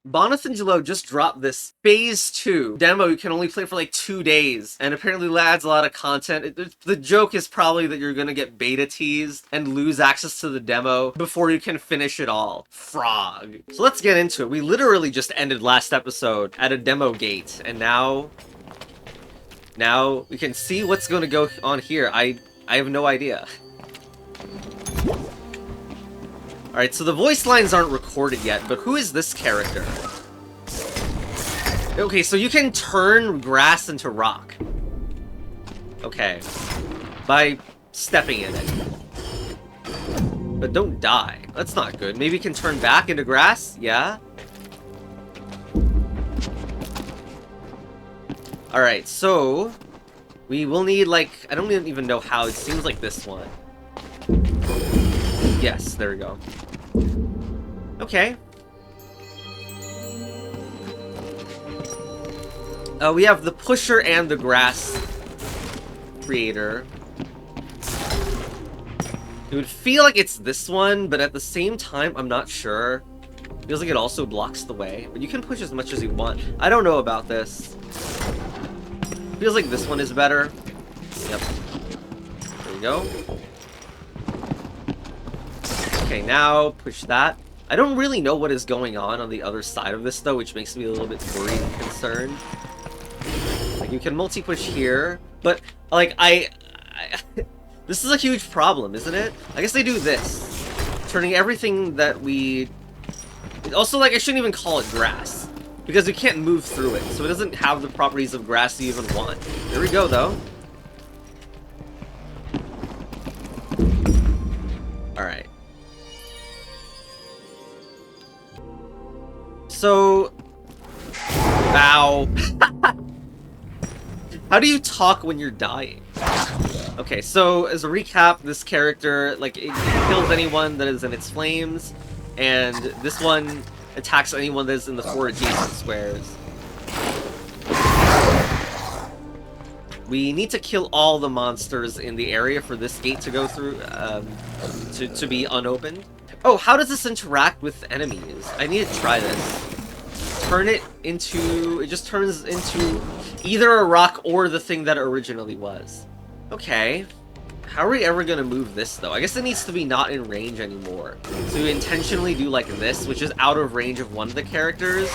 Bonafingelo just dropped this Phase 2 demo you can only play for like 2 days, and apparently adds a lot of content. The joke is probably that you're gonna get beta teased and lose access to the demo before you can finish it all. Frog. So let's get into it. We literally just ended last episode at a demo gate, and now we can see what's gonna go on here. I have no idea. Alright, so the voice lines aren't recorded yet, but who is this character? Okay, so you can turn grass into rock. Okay. By stepping in it. But don't die. That's not good. Maybe you can turn back into grass? Yeah? Alright, so... we will need, like... I don't even know how. It seems like this one. Yes, there we go. Okay. We have the pusher and the grass creator. It would feel like it's this one, but at the same time, I'm not sure. Feels like it also blocks the way, but you can push as much as you want. I don't know about this. Feels like this one is better. Yep. There we go. Okay, now push that. I don't really know what is going on the other side of this, though, which makes me a little bit worried and concerned. Like, you can multi-push here, but, like, this is a huge problem, isn't it? I guess they do this. Turning everything that we... Also, like, I shouldn't even call it grass, because you can't move through it, so it doesn't have the properties of grass you even want. There we go, though. Alright. So... Ow. How do you talk when you're dying? Okay, so as a recap, this character, like, it kills anyone that is in its flames, and this one attacks anyone that is in the 4 adjacent squares. We need to kill all the monsters in the area for this gate to go through, to be unopened. Oh, how does this interact with enemies? I need to try this. Turn it into... it just turns into either a rock or the thing that it originally was. Okay. How are we ever gonna move this, though? I guess it needs to be not in range anymore. So you intentionally do like this, which is out of range of one of the characters.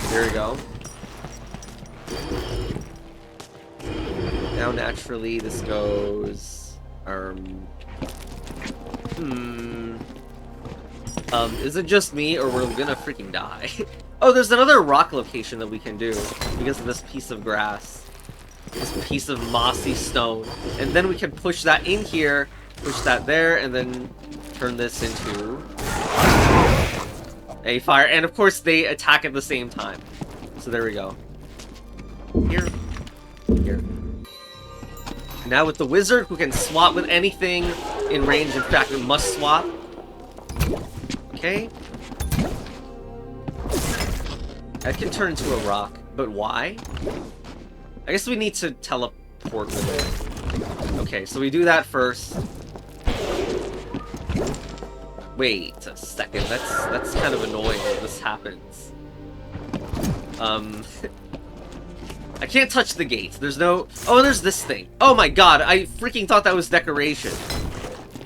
There we go. Now, naturally, this goes... is it just me, or we're gonna freaking die? Oh, there's another rock location that we can do, because of this piece of grass. This piece of mossy stone. And then we can push that in here, push that there, and then turn this into a fire. And of course, they attack at the same time. So there we go. Here. Here. Now with the wizard, who can swap with anything in range. In fact, we must swap. Okay. I can turn into a rock, but why? I guess we need to teleport with it. Okay, so we do that first. Wait a second, that's kind of annoying when this happens. I can't touch the gate. There's no... oh, there's this thing. Oh my god, I freaking thought that was decoration.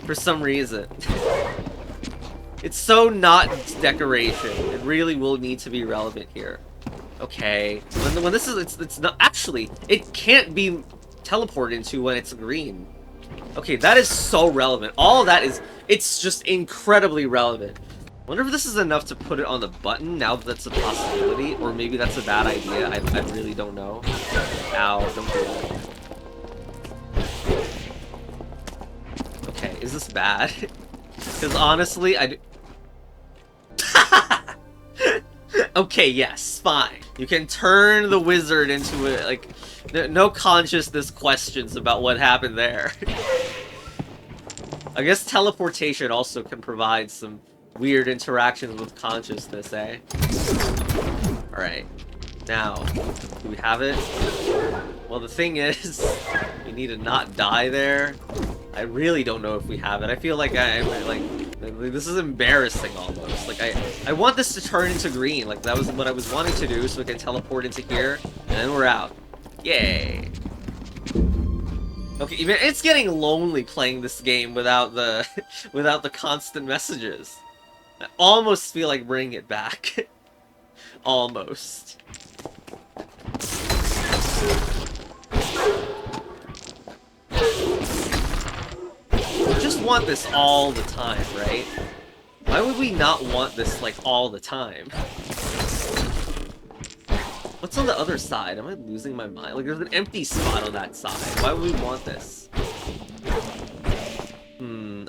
For some reason. It's so not decoration. It really will need to be relevant here. Okay. When this is... it's not... actually, it can't be teleported into when it's green. Okay, that is so relevant. All that is... it's just incredibly relevant. Wonder if this is enough to put it on the button, now that that's a possibility, or maybe that's a bad idea. I really don't know. Ow, don't do that. Okay, is this bad? Because honestly, I do... Okay, yes, fine. You can turn the wizard into a, like, no consciousness questions about what happened there. I guess teleportation also can provide some weird interactions with consciousness, eh? Alright. Now, do we have it? Well, the thing is, we need to not die there. I really don't know if we have it. I feel like Like, this is embarrassing almost. Like, I want this to turn into green. Like, that was what I was wanting to do, so we can teleport into here, and then we're out. Yay. Okay, even it's getting lonely playing this game without the without the constant messages. I almost feel like bringing it back. Almost. We just want this all the time, right? Why would we not want this, like, all the time? What's on the other side? Am I losing my mind? Like, there's an empty spot on that side. Why would we want this?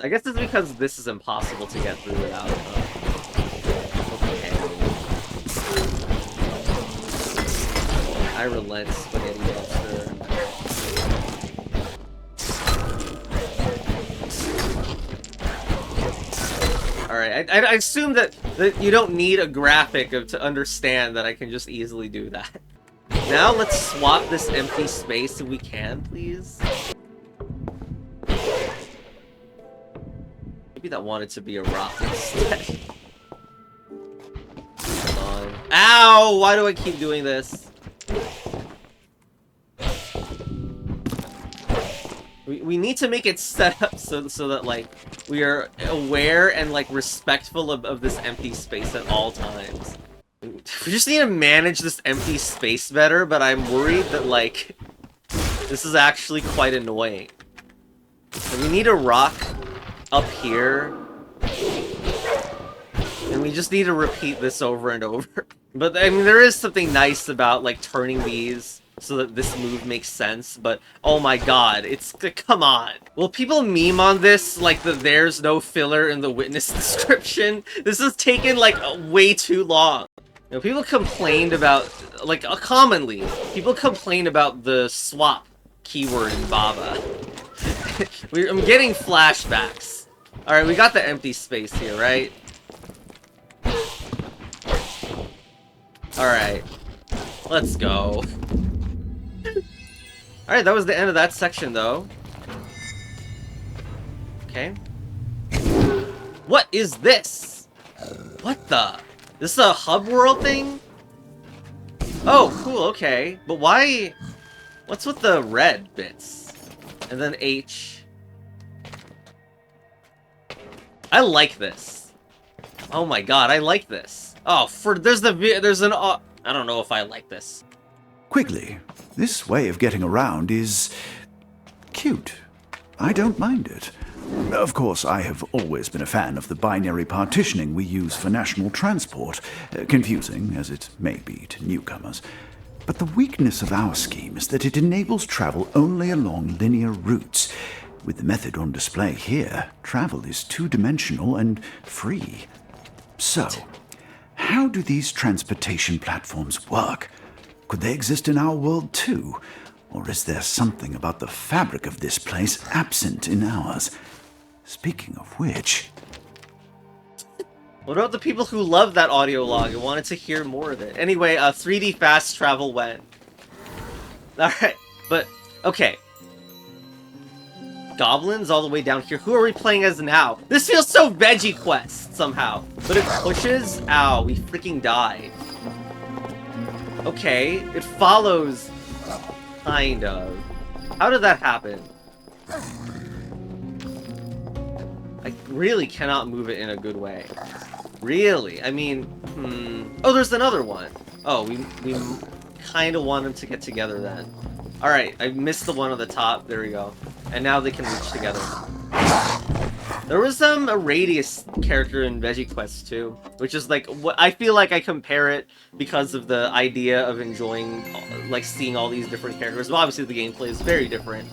I guess it's because this is impossible to get through without it. Okay. I relent, Spaghetti Monster. Alright, I assume that you don't need a graphic to understand that I can just easily do that. Now let's swap this empty space if we can, please. Maybe that wanted to be a rock instead. Hold on. Ow! Why do I keep doing this? We need to make it set up so that, like, we are aware and, like, respectful of this empty space at all times. We just need to manage this empty space better, but I'm worried that, like, this is actually quite annoying. And we need a rock up here. And we just need to repeat this over and over. But, I mean, there is something nice about, like, turning these so that this move makes sense, but oh my god, it's, come on. Will people meme on this, like there's no filler in the witness description? This has taken, like, way too long. You know, people complained about, like, commonly, people complain about the swap keyword in Baba. I'm getting flashbacks. Alright, we got the empty space here, right? Alright. Let's go. Alright, that was the end of that section, though. Okay. What is this? What the? This is a hub world thing? Oh, cool, okay. But why? What's with the red bits? And then H. I like this. Oh my god, I like this. Oh, there's an I don't know if I like this. Quigley, this way of getting around is cute. I don't mind it. Of course, I have always been a fan of the binary partitioning we use for national transport, confusing as it may be to newcomers. But the weakness of our scheme is that it enables travel only along linear routes. With the method on display here, travel is two-dimensional and free. So, how do these transportation platforms work? Could they exist in our world too? Or is there something about the fabric of this place absent in ours? Speaking of which... What about the people who loved that audio log and wanted to hear more of it? Anyway, 3D fast travel when? Alright, but, okay. Goblins all the way down here. Who are we playing as now? This feels so Veggie Quest, somehow. But it pushes? Ow, we freaking died. Okay, it follows, kind of. How did that happen? I really cannot move it in a good way. Really? I mean, Oh, there's another one. Oh, we kind of want them to get together then. Alright, I missed the one on the top. There we go. And now they can reach together. There was a Radius character in Veggie Quest too, which is like what I feel like I compare it because of the idea of enjoying, like, seeing all these different characters. Well, obviously the gameplay is very different.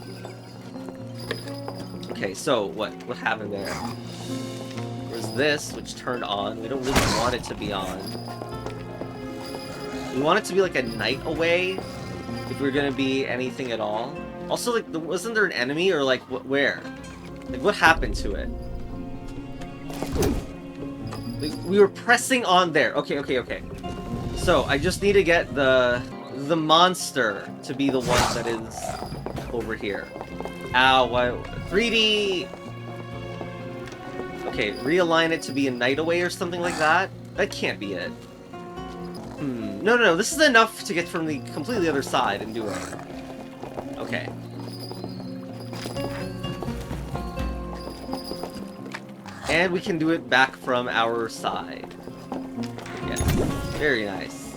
Okay, so what happened there? There's this, which turned on. We don't really want it to be on. We want it to be like a night away, if we're gonna be anything at all. Also, like, wasn't there an enemy, or like, where? Like, what happened to it? We were pressing on there. Okay. So, I just need to get the monster to be the one that is over here. Ow, why? 3D! Okay, realign it to be a night away or something like that? That can't be it. No, this is enough to get from the completely other side and do it. Okay. And we can do it back from our side. Yes, very nice.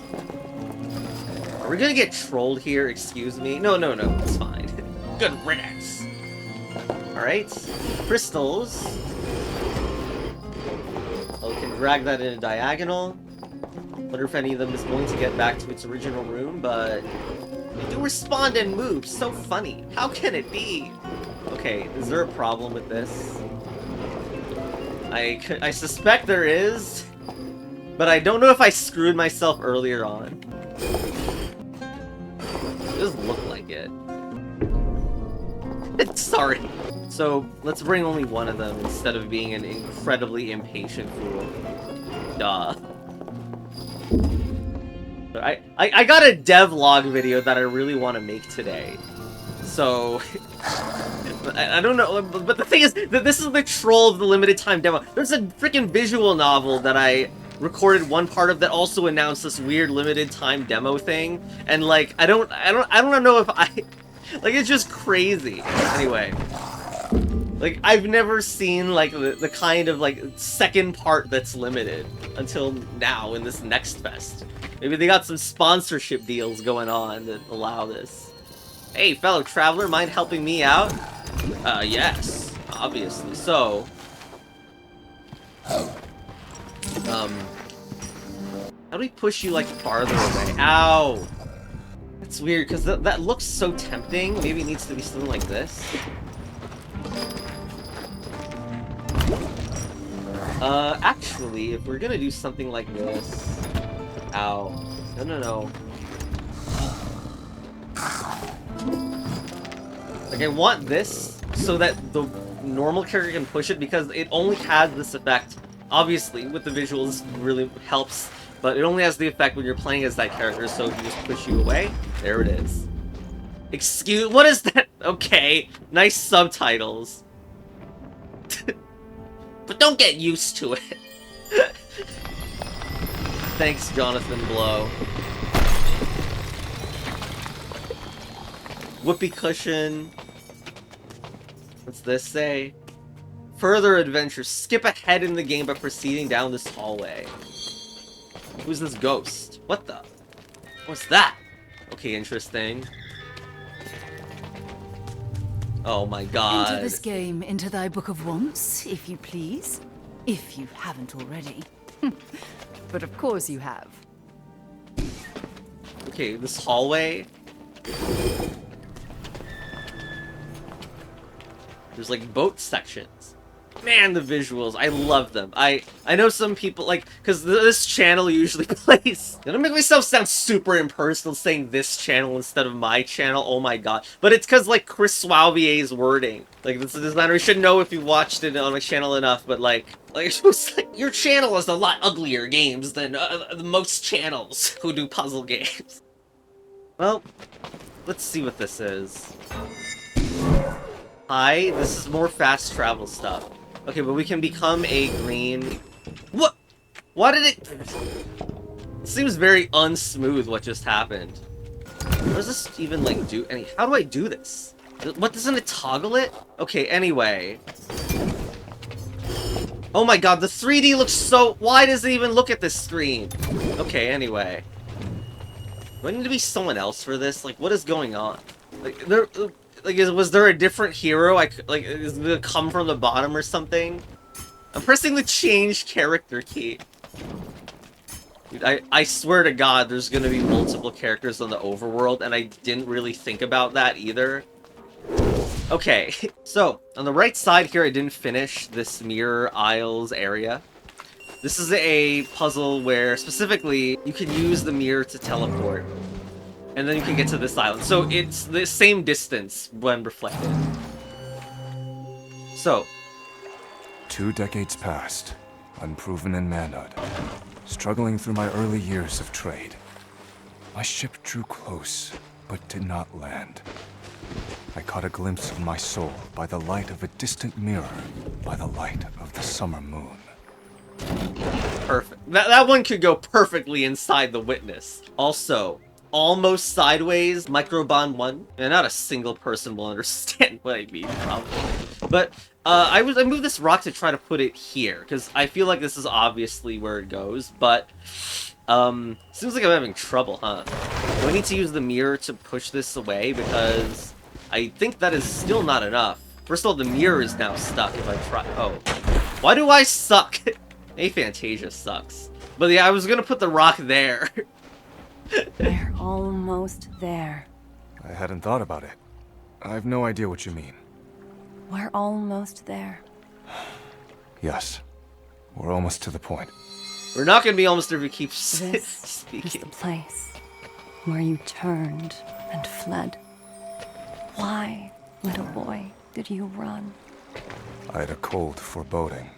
Are we gonna get trolled here? Excuse me? No, it's fine. Good riddance. Alright, crystals. Oh, we can drag that in a diagonal. Wonder if any of them is going to get back to its original room, but they do respond and move. So funny. How can it be? Okay, is there a problem with this? I suspect there is, but I don't know if I screwed myself earlier on. It does look like it. Sorry. So, let's bring only one of them instead of being an incredibly impatient fool. Duh. I got a devlog video that I really want to make today. So, I don't know, but the thing is that this is the troll of the limited time demo. There's a freaking visual novel that I recorded one part of that also announced this weird limited time demo thing, and like I don't know if like it's just crazy. Anyway, like I've never seen like the kind of like second part that's limited until now in this Next Fest. Maybe they got some sponsorship deals going on that allow this. Hey, fellow traveler, mind helping me out? Yes, obviously. So, how do we push you, like, farther away? Ow! That's weird, because that looks so tempting. Maybe it needs to be something like this. Actually, if we're gonna do something like this... Ow. No. Like, I want this so that the normal character can push it, because it only has this effect. Obviously, with the visuals, really helps, but it only has the effect when you're playing as that character, so if you just push you away, there it is. Excuse- what is that? Okay, nice subtitles. But don't get used to it. Thanks, Jonathan Blow. Whoopee cushion. What's this say? Further adventure. Skip ahead in the game by proceeding down this hallway. Who's this ghost? What the? What's that? Okay, interesting. Oh my god. Enter this game into thy book of wants, if you please. If you haven't already. But of course you have. Okay, this hallway. There's like boat sections. Man, the visuals, I love them. I know some people, like, because this channel usually plays... I'm gonna make myself sound super impersonal saying this channel instead of my channel, oh my god. But it's because, like, Chris Swavier's wording. Like, this designer, you should know if you watched it on my channel enough, but, like it was like, your channel is a lot uglier games than most channels who do puzzle games. Well, let's see what this is. Hi, this is more fast travel stuff. Okay, but we can become a green... What? Why did it... It seems very unsmooth what just happened. What does this even, like, do? How do I do this? What, doesn't it toggle it? Okay, anyway. Oh my god, the 3D looks so... Why does it even look at this screen? Okay, anyway. Do I need to be someone else for this? Like, what is going on? Like, was there a different hero? Like, is it gonna come from the bottom or something? I'm pressing the change character key. Dude, I swear to god there's gonna be multiple characters on the overworld, and I didn't really think about that either. Okay, so, on the right side here, I didn't finish this Mirror Isles area. This is a puzzle where, specifically, you can use the mirror to teleport. And then you can get to this island. So it's the same distance when reflected. So. 2 decades passed, unproven in manhood, struggling through my early years of trade. My ship drew close, but did not land. I caught a glimpse of my soul by the light of a distant mirror, by the light of the summer moon. Perfect. That one could go perfectly inside the witness. Also, almost sideways, microbond 1. And not a single person will understand what I mean, probably. But I moved this rock to try to put it here, because I feel like this is obviously where it goes, but seems like I'm having trouble, huh? Do I need to use the mirror to push this away? Because I think that is still not enough. First of all, the mirror is now stuck if I try. Oh. Why do I suck? Aphantasia sucks. But yeah, I was gonna put the rock there. We're almost there. I hadn't thought about it. I've no idea what you mean. We're almost there. Yes. We're almost to the point. We're not gonna be almost there if we keep This is speaking. the place where you turned and fled. Why, little boy, did you run? I had a cold foreboding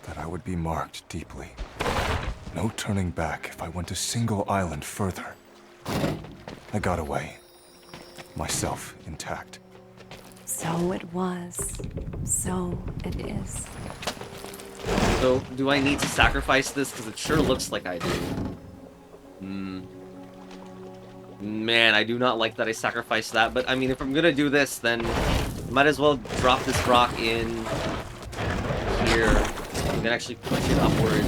that I would be marked deeply. No turning back if I went a single island further. I got away. Myself intact. So it was. So it is. So, do I need to sacrifice this? Because it sure looks like I do. Man, I do not like that I sacrificed that, but I mean, if I'm gonna do this, then I might as well drop this rock in here. I'm gonna actually push it upward.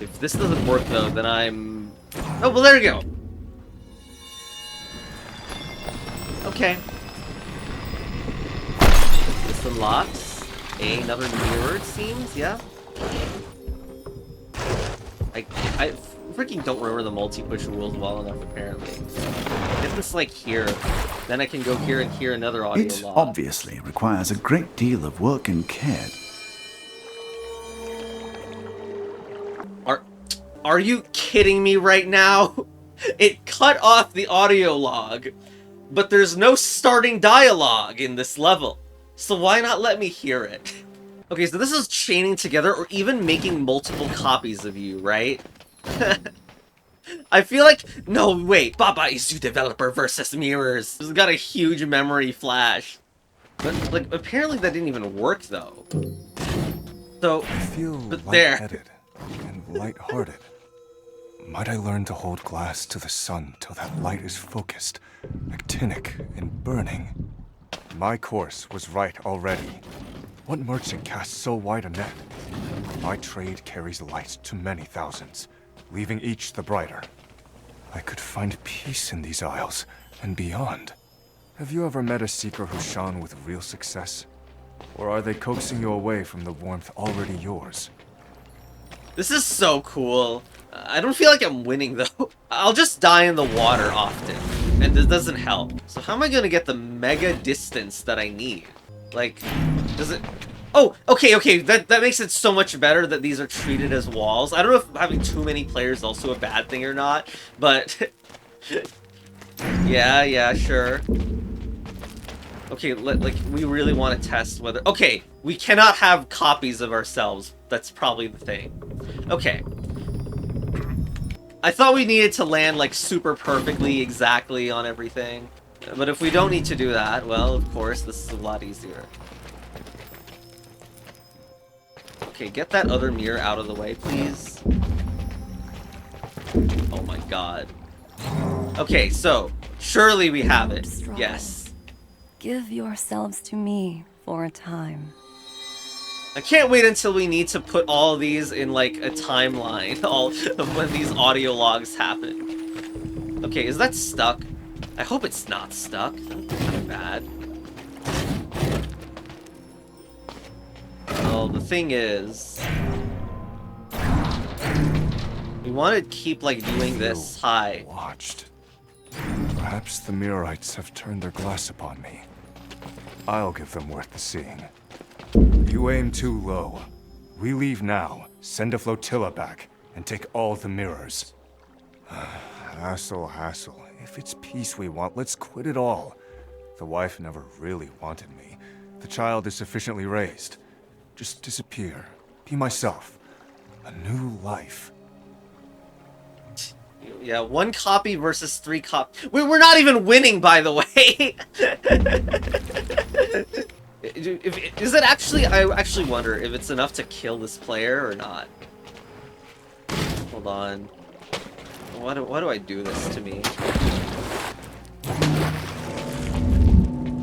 If this doesn't work, though, then I'm... Oh, well, there we go! Okay. This unlocks another mirror, it seems, yeah? I freaking don't remember the multi-push rules well enough, apparently. If this, like, here, then I can go here and hear another audio It log. obviously requires a great deal of work and care. Are you kidding me right now? It cut off the audio log, but there's no starting dialogue in this level. So why not let me hear it? Okay, so this is chaining together or even making multiple copies of you, right? I feel like... No, wait. Baba is you developer versus mirrors. This has got a huge memory flash. But, like, apparently that didn't even work, though. So, I feel but there. light-headed and light-hearted. Might I learn to hold glass to the sun till that light is focused, actinic and burning? My course was right already. What merchant casts so wide a net? My trade carries light to many thousands, leaving each the brighter. I could find peace in these isles and beyond. Have you ever met a seeker who shone with real success? Or are they coaxing you away from the warmth already yours? This is so cool. I don't feel like I'm winning, though. I'll just die in the water often, and this doesn't help. So how am I gonna get the mega distance that I need? Like, does it... Oh, okay, that makes it so much better that these are treated as walls. I don't know if having too many players is also a bad thing or not, but... yeah, sure. Okay, like, we really want to test whether... Okay, we cannot have copies of ourselves. That's probably the thing. Okay. I thought we needed to land, like, super perfectly, exactly on everything. But if we don't need to do that, well, of course, this is a lot easier. Okay, get that other mirror out of the way, please. Oh my god. Okay, so, surely we have it. Yes. Give yourselves to me for a time. I can't wait until we need to put all these in, like, a timeline, all of when these audio logs happen. Okay, is that stuck? I hope it's not stuck. That's kind of bad. Well, the thing is... we want to keep, like, doing this high. Watched. Perhaps the Mirrorites have turned their glass upon me. I'll give them worth the seeing. You aim too low. We leave now, send a flotilla back, and take all the mirrors. Hassle. If it's peace we want, let's quit it all. The wife never really wanted me. The child is sufficiently raised. Just disappear. Be myself. A new life. Yeah, 1 copy versus 3 We're not even winning, by the way! Is it actually... I actually wonder if it's enough to kill this player or not. Hold on. Why do I do this to me?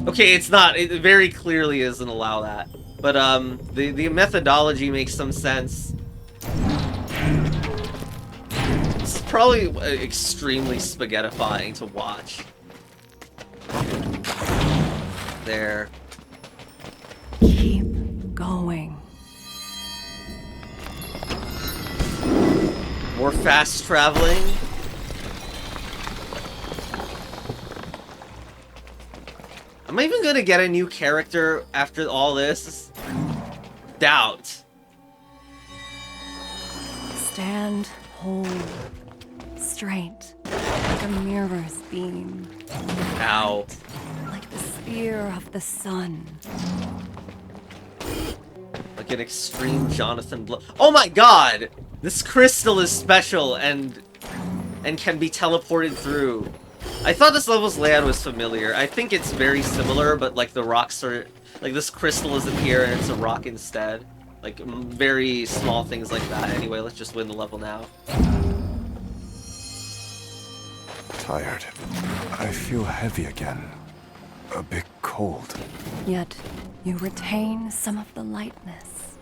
Okay, it's not. It very clearly doesn't allow that. But, the methodology makes some sense. It's probably extremely spaghettifying to watch. There. Keep going. More fast traveling. Am I even gonna get a new character after all this? Doubt. Stand whole, straight, like a mirror's beam. Ow. Like the spear of the sun. Like an extreme Jonathan Blow. Oh my god! This crystal is special and can be teleported through. I thought this level's layout was familiar. I think it's very similar, but like the rocks are... Like this crystal isn't here and it's a rock instead. Like very small things like that. Anyway, let's just win the level now. Tired. I feel heavy again. A bit cold. Yet you retain some of the lightness.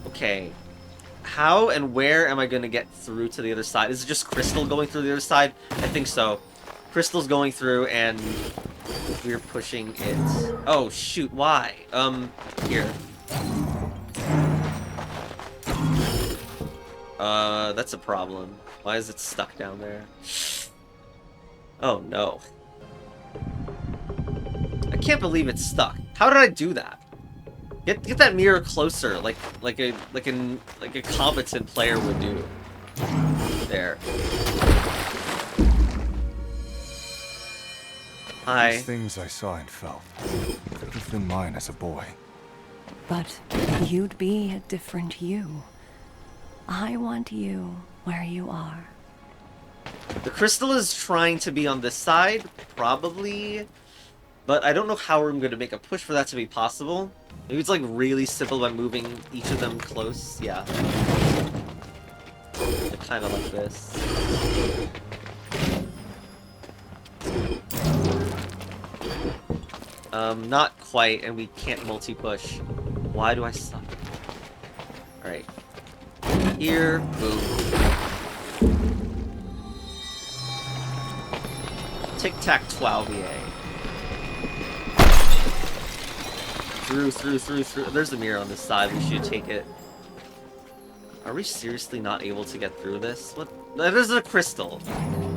Okay. How and where am I going to get through to the other side? Is it just crystal going through the other side? I think so. Crystal's going through and we're pushing it. Oh, shoot. Why? Here. That's a problem. Why is it stuck down there? Oh, no. I can't believe it's stuck. How did I do that? Get that mirror closer, like a competent player would do. There. Hi. These things I saw and felt could have been mine as a boy. But you'd be a different you. I want you where you are. The crystal is trying to be on this side, probably. But I don't know how I'm going to make a push for that to be possible. Maybe it's like really simple by moving each of them close. Yeah. Kind of like this. Not quite, and we can't multi-push. Why do I suck? Alright. Here, boom. Tic-tac-12, Through. There's a mirror on this side. We should take it. Are we seriously not able to get through this? What? There's a crystal.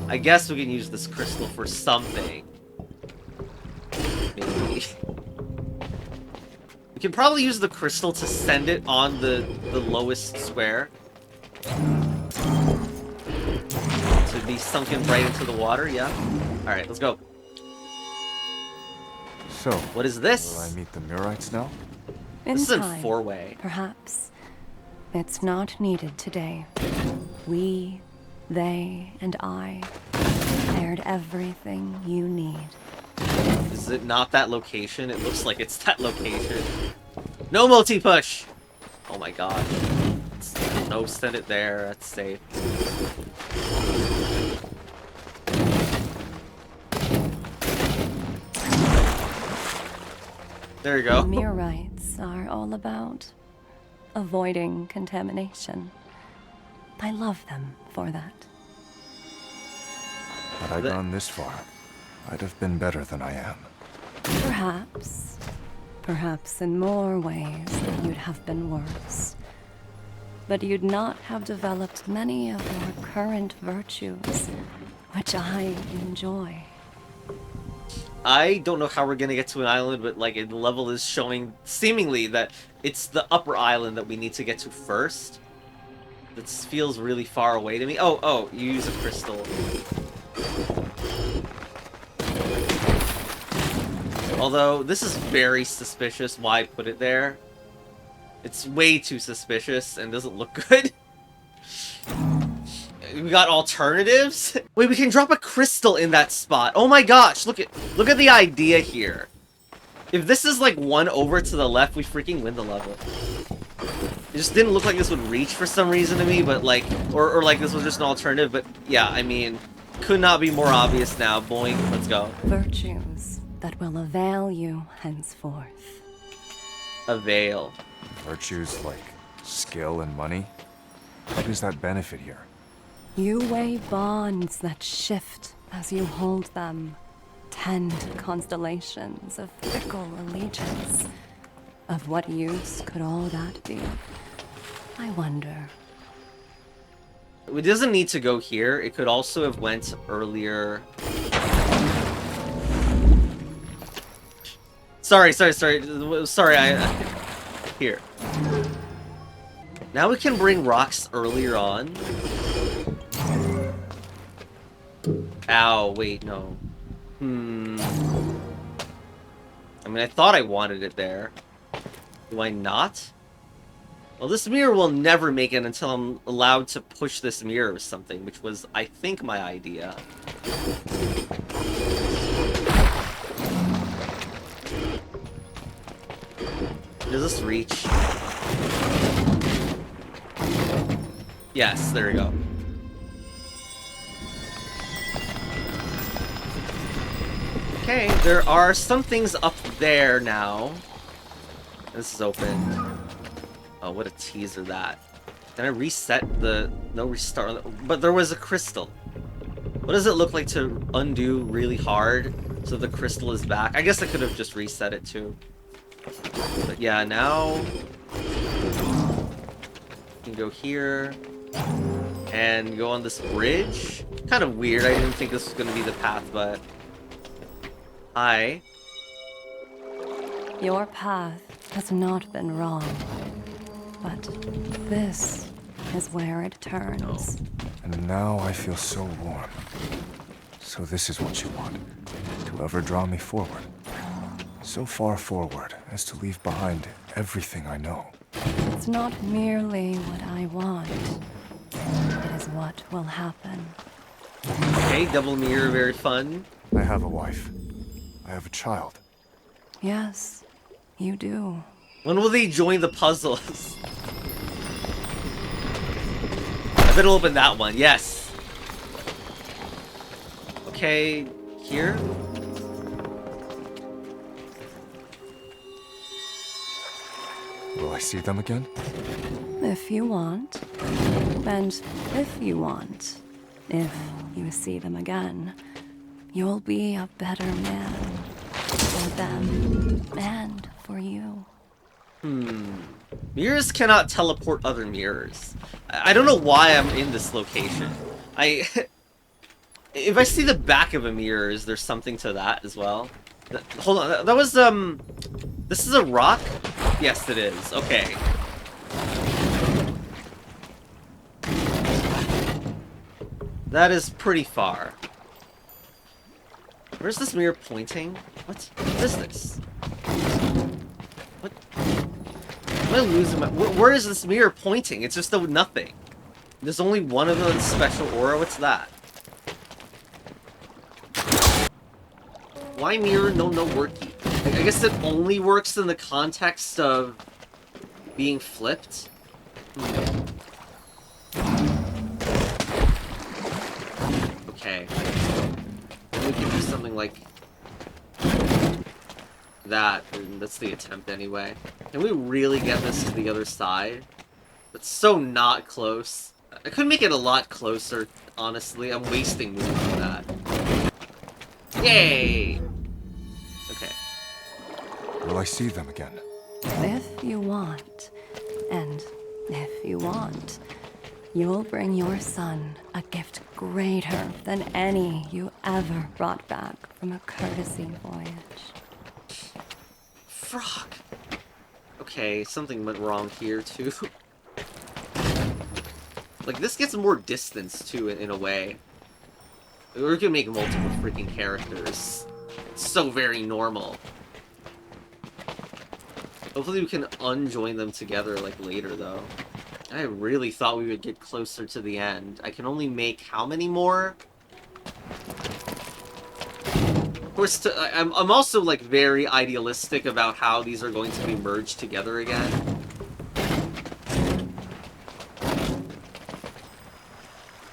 I guess we can use this crystal for something. Maybe. We can probably use the crystal to send it on the lowest square. To be sunken right into the water, yeah? Alright, let's go. So, What is this? will I meet the Murites now? In This is in time, 4-way. perhaps. It's not needed today. We, they, and I shared everything you need. Is it not that location? It looks like it's that location. No multi-push! Oh my god. No, send it there. That's safe. There you go. Murites are all about avoiding contamination. I love them for that. Had I gone this far, I'd have been better than I am. Perhaps. Perhaps in more ways than you'd have been worse. But you'd not have developed many of your current virtues, which I enjoy. I don't know how we're gonna get to an island, but like the level is showing seemingly that it's the upper island that we need to get to first. This feels really far away to me. Oh, you use a crystal. Although, this is very suspicious why I put it there. It's way too suspicious and doesn't look good. we got alternatives? Wait, we can drop a crystal in that spot. Oh my gosh, look at the idea here. If this is like one over to the left, we freaking win the level. It just didn't look like this would reach for some reason to me, but like, or like this was just an alternative, but yeah, I mean, could not be more obvious now. Boing, let's go. Virtues that will avail you henceforth. Avail. Virtues like skill and money? How does that benefit here? You weigh bonds that shift as you hold them. Tend constellations of fickle allegiance. Of what use could all that be? I wonder. It doesn't need to go here. It could also have went earlier. Sorry, here. Now we can bring rocks earlier on. Ow, wait, no. I mean, I thought I wanted it there. Do I not? Well, this mirror will never make it until I'm allowed to push this mirror or something, which was, I think, my idea. Does this reach? Yes, there we go. Okay, there are some things up there now. This is open. Oh, what a teaser that. Can I reset the... No, restart. But there was a crystal. What does it look like to undo really hard so the crystal is back? I guess I could have just reset it too. But yeah, now... You can go here. And go on this bridge. Kind of weird. I didn't think this was going to be the path, but... Hi. Your path has not been wrong. But this is where it turns. And now I feel so warm. So this is what you want. To ever draw me forward. So far forward as to leave behind everything I know. It's not merely what I want. It is what will happen. Okay, double mirror, very fun. I have a wife. I have a child. Yes, you do. When will they join the puzzles? I better open that one, yes. Okay, here? Will I see them again? If you want. And if you want. If you see them again, you'll be a better man. For them. And for you. Mirrors cannot teleport other mirrors. I don't know why I'm in this location. If I see the back of a mirror, is there something to that as well? Hold on, that was, this is a rock? Yes, it is. Okay. That is pretty far. Where's this mirror pointing? What is this? What? Am I losing my... Where is this mirror pointing? It's just nothing. There's only one of the special aura. What's that? Why mirror? No worky. I guess it only works in the context of being flipped. Okay. We can do something like that. And that's the attempt anyway. Can we really get this to the other side? That's so not close. I could make it a lot closer, honestly. I'm wasting moves on that. Yay! Okay. Will I see them again? If you want. And if you want. You'll bring your son a gift greater than any you ever brought back from a courtesy voyage. Frog. Okay, something went wrong here, too. Like, this gets more distance, too, in a way. We can make multiple freaking characters. It's so very normal. Hopefully we can unjoin them together, like, later, though. I really thought we would get closer to the end. I can only make how many more? Of course, I'm also, like, very idealistic about how these are going to be merged together again.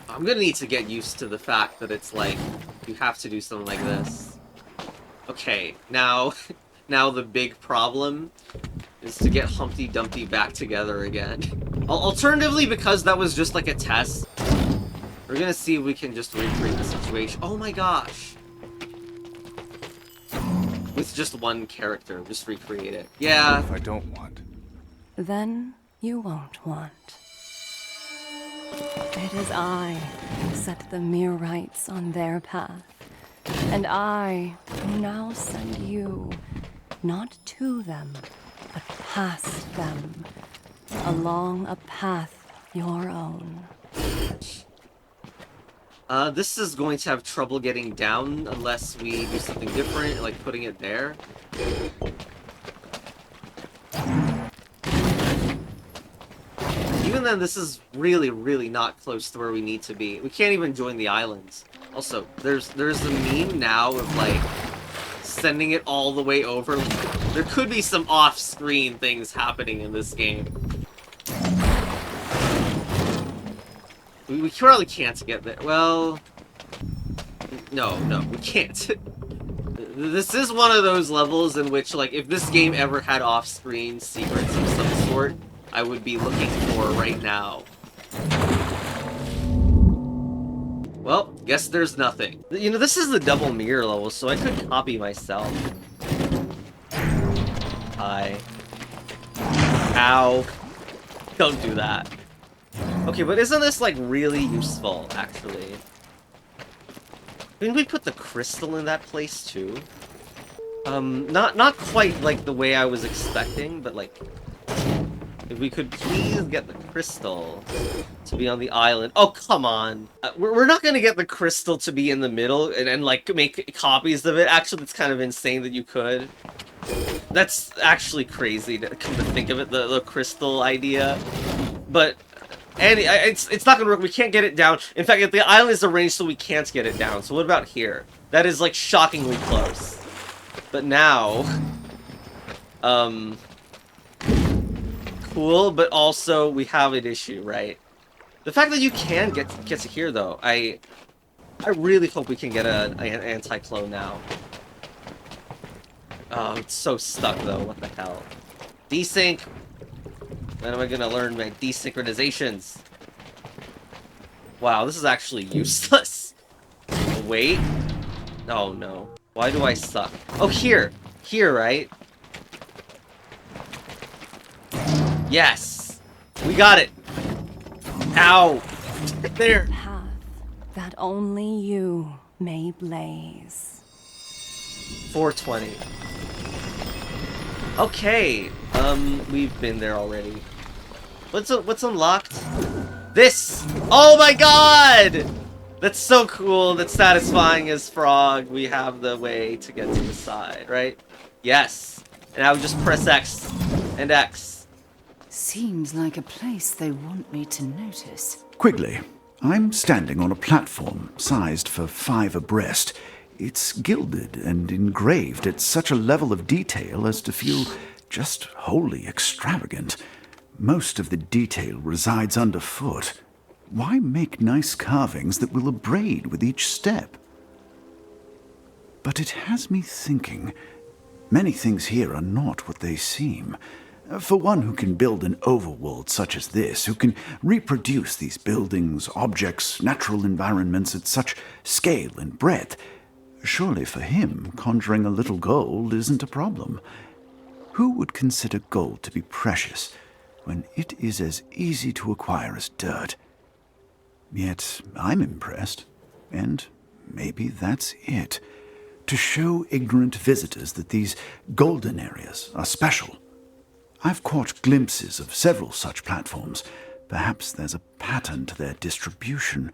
I'm gonna need to get used to the fact that it's, like, you have to do something like this. Okay, now, now the big problem is to get Humpty Dumpty back together again. Alternatively, because that was just, like, a test, we're gonna see if we can just recreate the situation. Oh my gosh! With just one character, just recreate it. Yeah. If I don't want. Then you won't want. It is I who set the Mirrites on their path, and I who now send you, not to them, but past them, along a path your own. This is going to have trouble getting down unless we do something different, like putting it there. Even then, this is really, really not close to where we need to be. We can't even join the islands. Also, there's a meme now of, like, sending it all the way over. There could be some off-screen things happening in this game. We probably can't get there. Well, no, we can't. This is one of those levels in which, like, if this game ever had off-screen secrets of some sort, I would be looking for right now. Well, guess there's nothing. You know, this is the double mirror level, so I could copy myself. Hi. Ow. Don't do that. Okay, but isn't this, like, really useful, actually? Didn't we put the crystal in that place, too? Not quite, like, the way I was expecting, but, like... If we could please get the crystal to be on the island. Oh, come on. We're not gonna get the crystal to be in the middle and like, make copies of it. Actually, it's kind of insane that you could. That's actually crazy to come to think of it, the crystal idea. But... it's not gonna work. We can't get it down. In fact, the island is arranged so we can't get it down. So what about here? That is, like, shockingly close. But now... Cool, but also we have an issue, right? The fact that you can get to here, though, I really hope we can get an anti-clone now. Oh, it's so stuck, though. What the hell? Desync! When am I gonna learn my desynchronizations? Wow, this is actually useless. Wait. Oh, no. Why do I suck? Oh, here! Here, right? Yes! We got it! Ow! There! Path that only you may blaze. 420. Okay, we've been there already. What's unlocked? This! Oh my god! That's so cool, that's satisfying as Frog. We have the way to get to the side, right? Yes! And I would just press X and X. Seems like a place they want me to notice. Quigley, I'm standing on a platform sized for 5 abreast. It's gilded and engraved at such a level of detail as to feel just wholly extravagant. Most of the detail resides underfoot. Why make nice carvings that will abrade with each step? But it has me thinking. Many things here are not what they seem. For one who can build an overworld such as this, who can reproduce these buildings, objects, natural environments at such scale and breadth, surely for him, conjuring a little gold isn't a problem. Who would consider gold to be precious when it is as easy to acquire as dirt? Yet I'm impressed, and maybe that's it. To show ignorant visitors that these golden areas are special. I've caught glimpses of several such platforms. Perhaps there's a pattern to their distribution,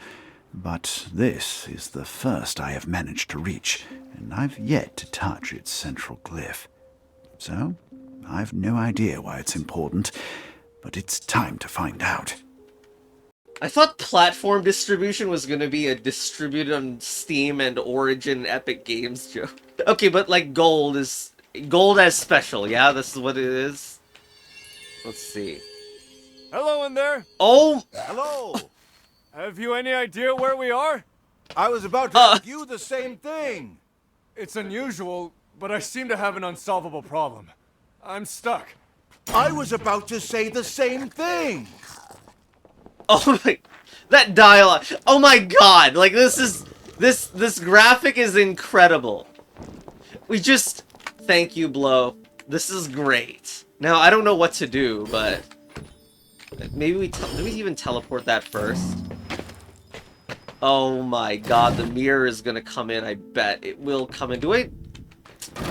but this is the first I have managed to reach, and I've yet to touch its central glyph. So, I've no idea why it's important, but it's time to find out. I thought platform distribution was gonna be a distributed on Steam and Origin Epic Games joke. Okay, but like gold as special, yeah? This is what it is? Let's see. Hello in there. Oh! Hello! Have you any idea where we are? I was about to ask you the same thing! It's unusual, but I seem to have an unsolvable problem. I'm stuck. I was about to say the same thing! Oh my... That dialogue... Oh my god! Like, this graphic is incredible. We just... Thank you, Blow. This is great. Now, I don't know what to do, but... Maybe we... Did we even teleport that first? Oh my god, the mirror is gonna come in, I bet. It will come in. Do I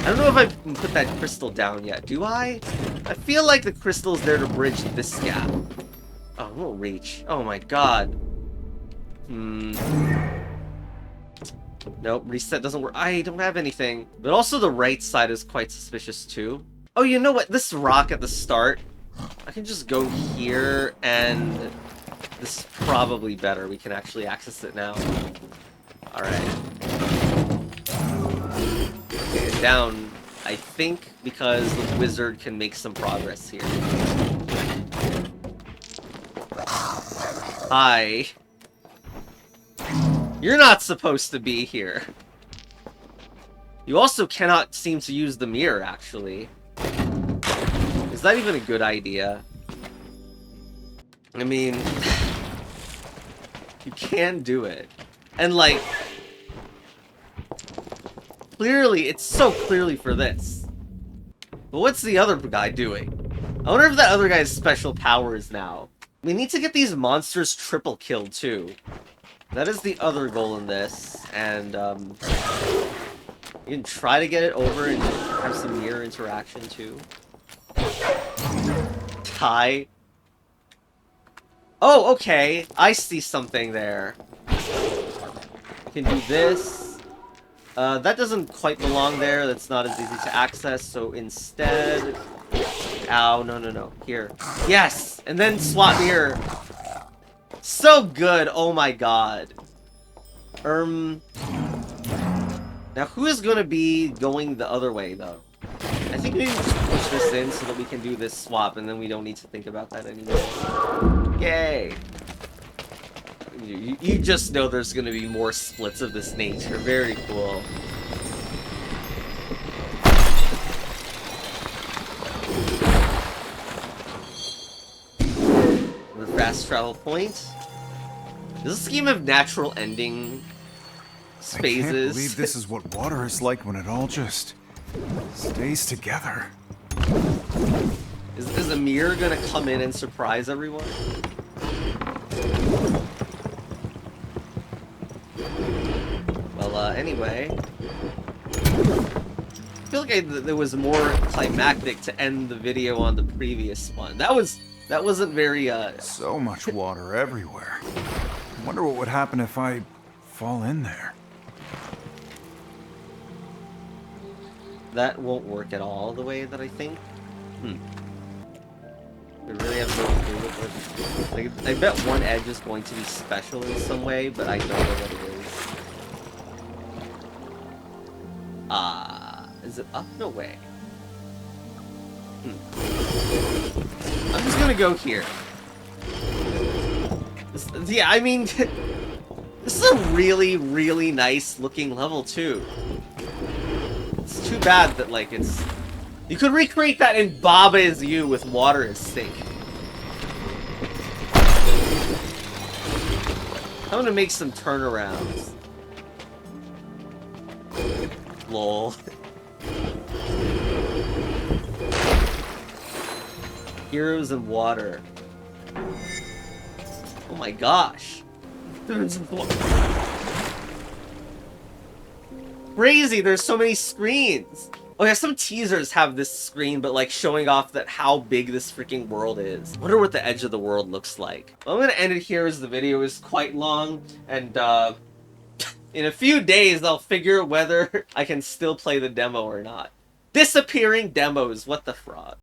don't know if I put that crystal down yet. Do I? I feel like the crystal is there to bridge this gap. Oh, it won't reach. Oh my god. Nope, reset doesn't work. I don't have anything. But also the right side is quite suspicious too. Oh, you know what? This rock at the start, I can just go here and... This is probably better. We can actually access it now. Alright. Okay, down, I think, because the wizard can make some progress here. Hi. You're not supposed to be here. You also cannot seem to use the mirror, actually. Is that even a good idea? I mean... You can do it. And, like... Clearly, it's so clearly for this. But what's the other guy doing? I wonder if that other guy has special powers now. We need to get these monsters triple killed, too. That is the other goal in this. And, you can try to get it over and have some mirror interaction, too. Tie. Oh, okay. I see something there. I can do this. That doesn't quite belong there. That's not as easy to access. So instead... Ow, no. Here. Yes! And then swap mirror. So good! Oh my god. Now who is gonna be going the other way, though? I think we need to just push this in so that we can do this swap, and then we don't need to think about that anymore. Yay! You just know there's gonna be more splits of this nature. Very cool. The fast travel point. Does this game have natural ending phases? I can't believe this is what water is like when it all just stays together. Is the mirror gonna come in and surprise everyone? Well, anyway. I feel like there was more climactic to end the video on the previous one. That wasn't very, So much water everywhere. I wonder what would happen if I fall in there. That won't work at all the way that I think. I really have no clue what it is. Like, I bet one edge is going to be special in some way, but I don't know what it is. Is it up? No way. I'm just gonna go here. Yeah, I mean, this is a really, really nice looking level too. It's too bad that, like, it's... You could recreate that in Baba Is You with water as sink. I'm gonna make some turnarounds. Lol. Heroes in water. Oh my gosh. Crazy, there's so many screens. Oh yeah, some teasers have this screen, but like showing off that how big this freaking world is. Wonder what the edge of the world looks like. Well, I'm gonna end it here as the video is quite long, and in a few days I'll figure whether I can still play the demo or not. Disappearing demos, what the fraud.